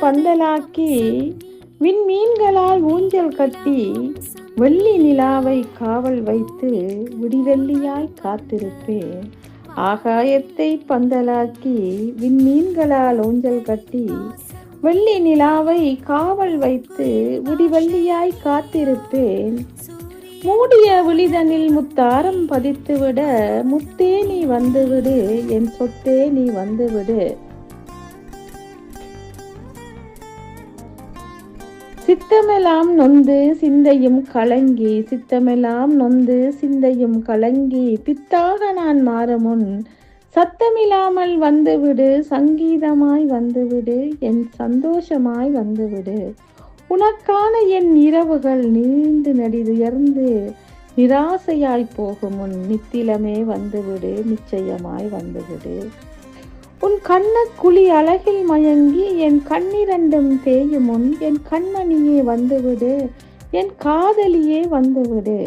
பந்தலாக்கி விண்மீன்களால் ஊஞ்சல் கட்டி வெள்ளி நிலாவை காவல் வைத்து விடிவெள்ளியாய் காத்திருப்பேன். ஆகாயத்தை பந்தலாக்கி விண்மீன்களால் ஊஞ்சல் கட்டி வெள்ளி நிலாவை காவல் வைத்து விடிவெள்ளியாய் காத்திருப்பேன். மூடிய விழிதனில் முத்தாரம் பதித்துவிட முத்தே நீ வந்துவிடு, என் சொத்தே நீ வந்துவிடு. சித்தமெல்லாம் நொந்து சிந்தையும் கலங்கி, சித்தமெல்லாம் நொந்து சிந்தையும் கலங்கி, பித்தாக நான் மாறுமுன் சத்தமில்லாமல் வந்துவிடு, சங்கீதமாய் வந்துவிடு, என் சந்தோஷமாய் வந்துவிடு. உனக்கான என் இரவுகள் நீண்டு நெடிதுயர்ந்து நிராசையாய் போகும் முன் நித்திலமே வந்துவிடு, நிச்சயமாய் வந்துவிடு. உன் கண்ண குழி அழகில் மயங்கி என் கண்ணிரண்டும் தேயும் முன் என் கண்மணியே வந்துவிடு, என் காதலியே வந்துவிடு.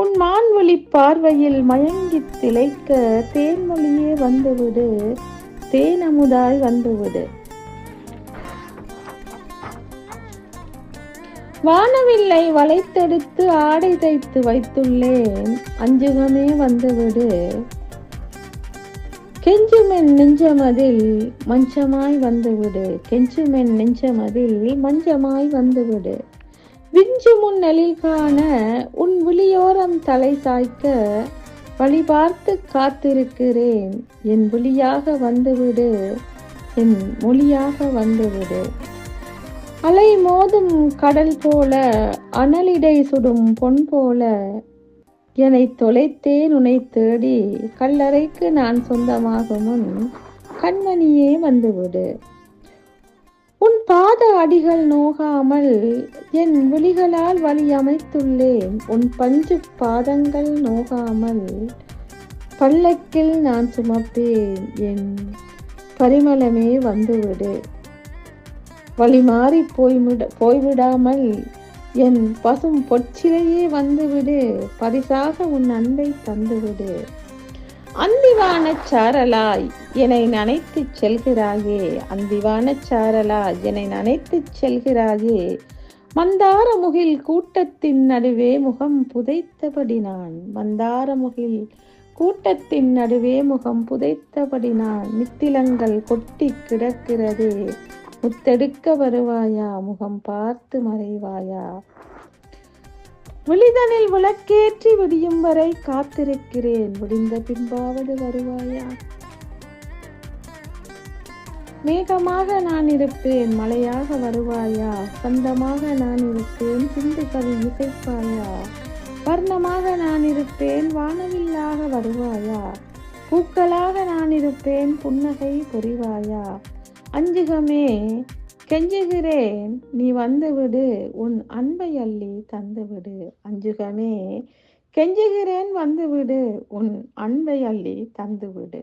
உன் மான்வழி பார்வையில் மயங்கி திளைக்க தேன்மொழியே வந்துவிடு, தேனமுதாய் வந்துவிடு. வானவில்லை வளைத்தெடுத்து ஆடை தைத்து வைத்துள்ளேன், அஞ்சுகமே வந்துவிடு. கெஞ்சுமென் நெஞ்சமதில் மஞ்சமாய் வந்துவிடு, கெஞ்சுமென் நெஞ்சமதில் மஞ்சமாய் வந்துவிடு. விஞ்சு முன்னெழில் காண உன் விழியோரம் தலை சாய்க்க வழி பார்த்து காத்திருக்கிறேன். என் விழியாக வந்துவிடு, என் மொழியாக வந்துவிடு. அலை மோதும் கடல் போல அனலிடை சுடும் பொன் போல என்னை தொலைத்தேன் உன்னை தேடி, கல்லறைக்கு நான் சொந்தமாகும் முன் கண்மணியே வந்துவிடு. உன் பாத அடிகள் நோகாமல் என் விழிகளால் வழி அமைத்துள்ளேன், உன் பஞ்சு பாதங்கள் நோகாமல் பல்லக்கில் நான் சுமப்பேன், என் பரிமளமே வந்துவிடு. வழி மாறி போய்விடாமல் என் பசும் பொற்சிலையே வந்துவிடு, பரிசாக உன் அன்பை தந்துவிடு. அந்திவான சாரலாய் என்னை நனைத்து செல்கிறாயே, அந்திவான சாரலாய் என்னை நனைத்து செல்கிறாயே. மந்தார முகில் கூட்டத்தின் நடுவே முகம் புதைத்தபடி நான், மந்தார முகில் கூட்டத்தின் நடுவே முகம் புதைத்தபடி நான். நித்திலங்கள் கொட்டி கிடக்கிறதே, முத்தெடுக்க வருவாயா, முகம் பார்த்து மறைவாயா. விழிதனில் விளக்கேற்றி விடியும் வரை காத்திருக்கிறேன், விடிந்த பின்பாவது வருவாயா. மேகமாக நான் இருப்பேன், மழையாக வருவாயா. சந்தமாக நான் இருப்பேன், சிந்து கவி இசைப்பாயா. வர்ணமாக நான் இருப்பேன், வானவில்லாக வருவாயா. பூக்களாக நான் இருப்பேன், புன்னகை புரிவாயா. அஞ்சுகமே கெஞ்சுகிறேன் நீ வந்துவிடு, உன் அன்பை அள்ளி தந்துவிடு. அஞ்சுகமே கெஞ்சுகிறேன் வந்துவிடு, உன் அன்பை அள்ளி தந்துவிடு.